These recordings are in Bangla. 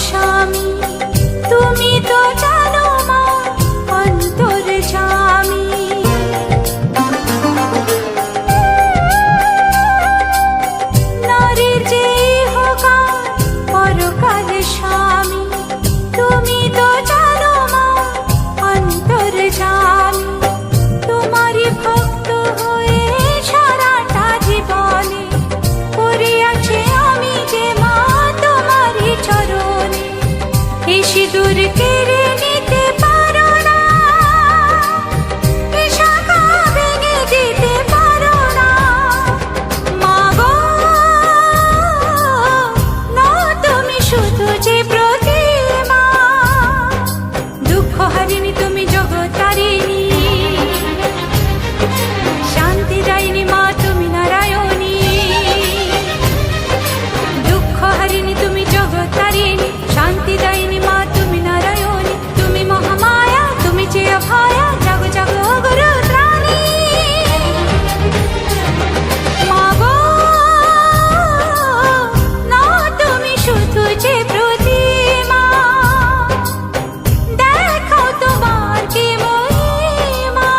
স্বামী তুমি তো জানো মা অন্তর্যামী, নারীর যে ইহকাল পরকাল স্বামী তুমি তো জানো মা অন্তর্যামী। তোমারই ভক্ত হয়ে সারাটা জীবনে পড়িয়াছি আমি যে মা তোমারই চরণে। এই সিঁদুর কেড়ে নিতে পারো না, এই শাখা ভেঙে দিতে পারো না মা গো। নও তুমি শুধু যে প্রতিমা, দুঃখ হারিনি তুমি জগত্তারিণী, শান্তি দায়িনী মা তুমি নারায়ণী। দুঃখ হারিনি তুমি জগত্তারিণী, শান্তি দায়িনী মা তুমি নারায়ণী। তুমি মহামায়া তুমি যে অভয়া, জাগো জাগো গুরু ত্রাণী মা গো। নও তুমি শুধু যে প্রতিমা, দেখো তোমার কি মহিমা।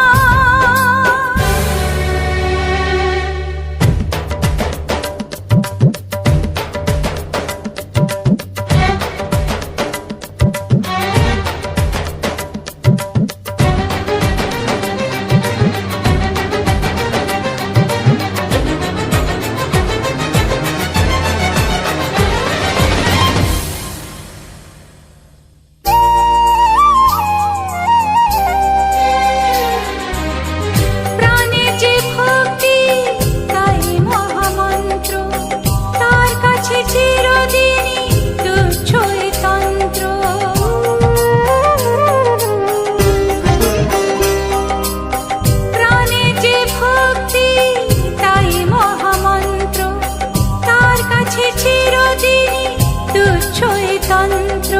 প্রাণের যে ভক্তি তাই মহামন্ত্র, তার কাছে চিরদিনই তুচ্ছই তন্ত্র। প্রাণের যে ভক্তি তাই মহামন্ত্র, তার কাছে চিরদিনই তুচ্ছই তন্ত্র।